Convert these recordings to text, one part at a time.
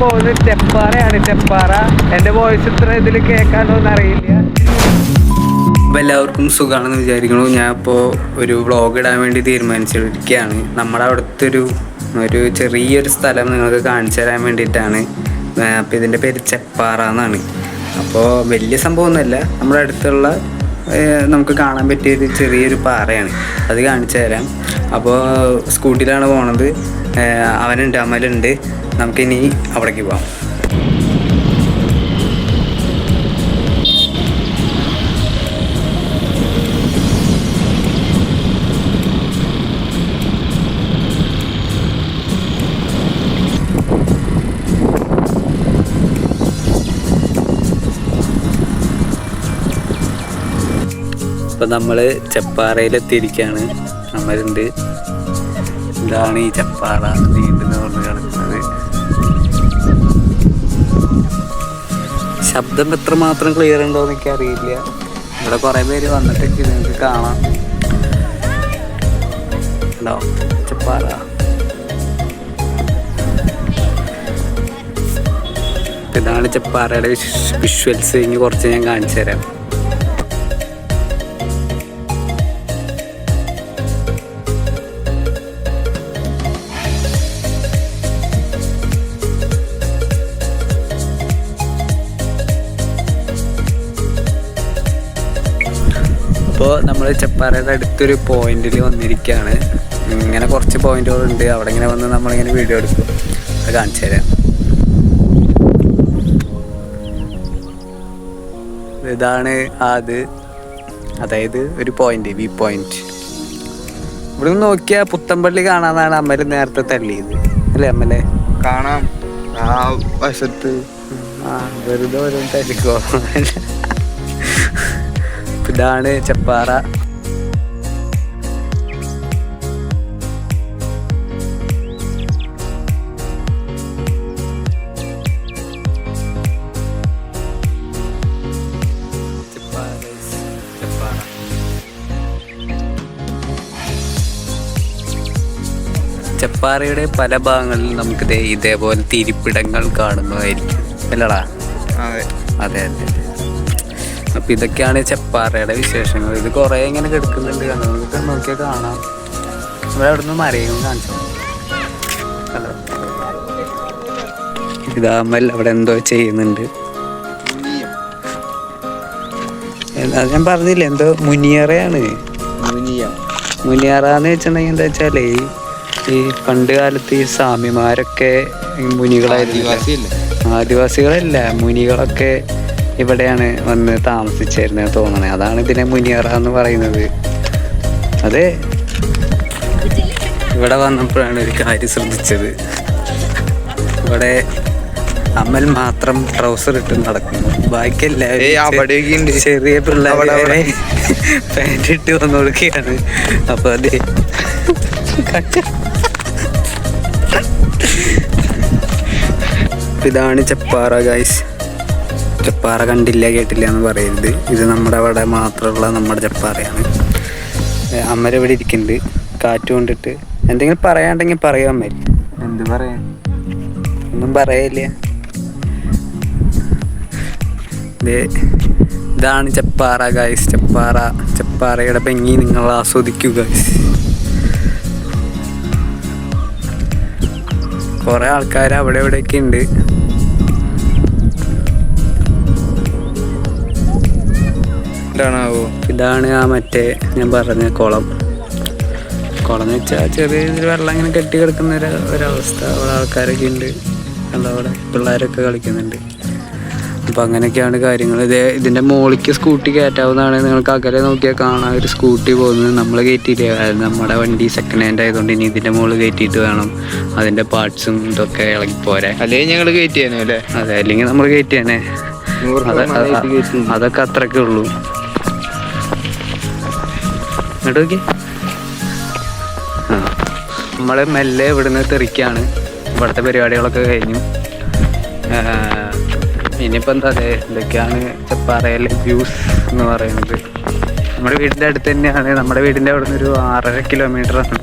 പോകുന്നത് ചെപ്പാറയാണ്. ചെപ്പാറ. എൻ്റെ വോയിസ് ഇത്ര ഇതിൽ കേൾക്കാനോ എന്നറിയില്ല. അപ്പോൾ എല്ലാവർക്കും സുഖമാണെന്ന് വിചാരിക്കുന്നു. ഞാൻ ഇപ്പോൾ ഒരു വ്ളോഗ് ഇടാൻ വേണ്ടി തീരുമാനിച്ചിരിക്കുകയാണ്. നമ്മുടെ അവിടുത്തെ ഒരു ചെറിയൊരു സ്ഥലം നിങ്ങൾക്ക് കാണിച്ചു തരാൻ വേണ്ടിയിട്ടാണ്. അപ്പോൾ ഇതിൻ്റെ പേര് ചെപ്പാറ എന്നാണ്. അപ്പോൾ വലിയ സംഭവമൊന്നുമല്ല, നമ്മുടെ അടുത്തുള്ള നമുക്ക് കാണാൻ പറ്റിയൊരു ചെറിയൊരു പാറയാണ്. അത് കാണിച്ചു തരാം. അപ്പോൾ സ്കൂട്ടിയിലാണ് പോണത്. അവനുണ്ട്, അമലുണ്ട്. നമുക്കിനി അവിടേക്ക് പോകാം. അപ്പോൾ നമ്മൾ ചെപ്പാറയിലെത്തിയിരിക്കുകയാണ്. അമലുണ്ട്. ഇതാണ് ഈ ചെപ്പാറ നീണ്ടെന്ന് പറഞ്ഞ് കിടക്കുന്നത്. ശബ്ദം എത്രമാത്രം ക്ലിയർ ഉണ്ടോ എന്നൊക്കെ അറിയില്ല. ഇവിടെ കുറേ പേര് വന്നിട്ടൊക്കെ നിങ്ങൾക്ക് കാണാം. ഉണ്ടോ ചെപ്പാറ? ഇതാണ് ചെപ്പാറയുടെ വിഷ്വൽസ്. ഇനി കുറച്ച് ഞാൻ കാണിച്ചു തരാം. അപ്പോൾ നമ്മൾ ചെപ്പാറയുടെ അടുത്തൊരു പോയിന്റിൽ വന്നിരിക്കുകയാണ്. ഇങ്ങനെ കുറച്ച് പോയിന്റുകളുണ്ട്. അവിടെ ഇങ്ങനെ വന്ന് നമ്മളിങ്ങനെ വീഡിയോ എടുക്കും. അത് കാണിച്ചു തരാം. ഇതാണ് അതായത് ഒരു പോയിന്റ്, വ്യൂ പോയിന്റ്. ഇവിടെ നിന്ന് നോക്കിയാൽ പുത്തമ്പള്ളി കാണാന്നാണ് അമ്മല് നേരത്തെ തള്ളിയത് അല്ലേ അമ്മലെ? കാണാം ആ വശത്ത്. വെറുതെ ഓരോ തല്ലിക്കോ. ഇതാണ് ചെപ്പാറ. ചെപ്പാറയുടെ പല ഭാഗങ്ങളിലും നമുക്ക് ഇതേപോലെ തിരിപ്പിടങ്ങൾ കാണുന്നതായിരിക്കും അല്ലടാ? അതെ അതെ അതെ. അപ്പം ഇതൊക്കെയാണ് ചെപ്പാറയുടെ വിശേഷങ്ങൾ. ഇത് കുറേ ഇങ്ങനെ കിടക്കുന്നുണ്ട്. നമുക്ക് നോക്കിയാൽ കാണാം. ഇവിടെ അവിടെ നിന്ന് മരയും കാണിച്ചു. ഹലോ, ഇതാമൽ അവിടെ എന്തോ ചെയ്യുന്നുണ്ട്. അത് ഞാൻ പറഞ്ഞില്ലേ, എന്തോ മുനിയറയാണ്. മുനിയറ എന്ന് വെച്ചിട്ടുണ്ടെങ്കിൽ എന്താ വെച്ചാലേ, ഈ പണ്ട് കാലത്ത് ഈ സ്വാമിമാരൊക്കെ മുനികളായിരുന്നു. ആദിവാസികളല്ല, മുനികളൊക്കെ ഇവിടെയാണ് വന്ന് താമസിച്ചിരുന്നത് തോന്നണേ. അതാണ് ഇതിനെ മുനിയറ എന്ന് പറയുന്നത്. അതെ, ഇവിടെ വന്നപ്പോഴാണ് ഒരു കാര്യം ശ്രദ്ധിച്ചത്. ഇവിടെ അമൽ മാത്രം ട്രൗസർ ഇട്ട് നടക്കുന്നു. ബാക്കി എല്ലാവരും ചെറിയ പിള്ളേരെ പാൻറ് ഇട്ട് വന്നു കൊടുക്കുകയാണ്. അപ്പൊ അതെ, ഇതാണ് ചെപ്പാറ ഗൈസ്. ചെപ്പാറ കണ്ടില്ല കേട്ടില്ല എന്ന് പറയരുത്. ഇത് നമ്മുടെ അവിടെ മാത്രമുള്ള നമ്മുടെ ചെപ്പാറയാണ്. അമ്മ ഇവിടെ ഇരിക്കുന്നുണ്ട് കാറ്റ് കൊണ്ടിട്ട്. എന്തെങ്കിലും പറയാണ്ടെങ്കിൽ പറയാൻ അമ്മ. എന്ത് പറയാൻ? ഒന്നും പറയില്ല. ഇതാണ് ചെപ്പാറ ഗൈസ്. ചെപ്പാറയുടെ ഭംഗി നിങ്ങൾ ആസ്വദിക്കുക ഗൈസ്. കുറെ ആൾക്കാർ അവിടെ ഇവിടെയൊക്കെ ഉണ്ട്. ഇതാണ് ആ മറ്റേ ഞാൻ പറഞ്ഞ കുളം എന്ന് വെച്ചാൽ ചെറിയ രീതിയിൽ വെള്ളം ഇങ്ങനെ കെട്ടി കിടക്കുന്ന ഒരവസ്ഥ. അവിടെ ആൾക്കാരൊക്കെ ഉണ്ട്. അവിടെ പിള്ളേരൊക്കെ കളിക്കുന്നുണ്ട്. അപ്പം അങ്ങനെയൊക്കെയാണ് കാര്യങ്ങൾ. ഇതിൻ്റെ മുകളിലേക്ക് സ്കൂട്ടി കയറ്റാവുന്നതാണ്. നിങ്ങൾക്ക് അകലെ നോക്കിയാൽ കാണാൻ ഒരു സ്കൂട്ടി പോകുന്നത്. നമ്മൾ കയറ്റിയില്ല, നമ്മുടെ വണ്ടി സെക്കൻഡ് ഹാൻഡ് ആയതുകൊണ്ട് ഇനി ഇതിൻ്റെ മുകളിൽ കയറ്റിയിട്ട് വേണം അതിൻ്റെ പാർട്സും ഇതൊക്കെ ഇളകിപ്പോരാ. അല്ലെങ്കിൽ ഞങ്ങൾ കയറ്റിയാനേ അല്ലേ? അതെ, അല്ലെങ്കിൽ നമ്മൾ കയറ്റിയാനേ. അതൊക്കെ അത്രയ്ക്കേ ഉള്ളൂ. ഇങ്ങോട്ട് നോക്കി. നമ്മൾ മെല്ലെ ഇവിടുന്ന് തെറിക്കാണ്. ഇവിടുത്തെ പരിപാടികളൊക്കെ കഴിഞ്ഞു. ഇനിയിപ്പോൾ എന്താ, അതെ ഇതൊക്കെയാണ് ചെപ്പാറയിലെ വ്യൂസ് എന്ന് പറയുന്നത്. നമ്മുടെ വീടിൻ്റെ അടുത്ത് തന്നെയാണ്. നമ്മുടെ വീടിൻ്റെ അവിടെ നിന്ന് ഒരു 6.5 കിലോമീറ്ററാണ്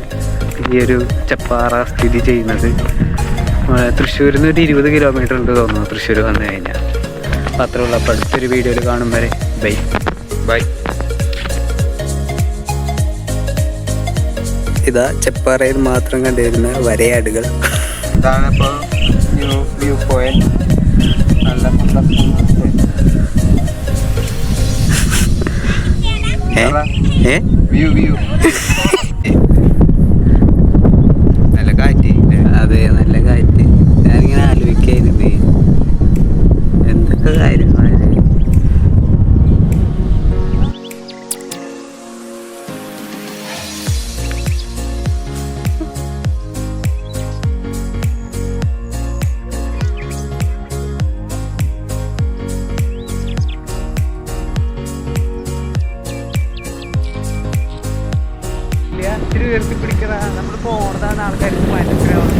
ഈ ഒരു ചെപ്പാറ സ്ഥിതി ചെയ്യുന്നത്. തൃശ്ശൂരിൽ നിന്ന് ഒരു 20 കിലോമീറ്റർ ഉണ്ട് തോന്നുന്നു തൃശ്ശൂർ വന്നു കഴിഞ്ഞാൽ. അപ്പം അത്രേ ഉള്ളൂ. അപ്പോൾ അടുത്തൊരു വീഡിയോയിൽ കാണും വരെ ബൈ ബൈ. ഇതാ ചെപ്പാറയിൽ മാത്രം കണ്ടുവരുന്ന വരയാടുകൾ. ഇതാണ് ഇപ്പോൾ വ്യൂ പോയിന്റ്. നല്ല വ്യൂ നല്ല കാറ്റ്. അതെ, നല്ല കാറ്റ്. ഞാനിങ്ങനെ ആലോചിക്കായിരുന്നേ എന്തൊക്കെ കാര്യങ്ങൾ. ഇത്തിരി ഉയർത്തി പിടിക്കണ നമ്മൾ പോണതാണ് ആൾക്കാർക്ക് മനസ്സിലാവുന്നത്.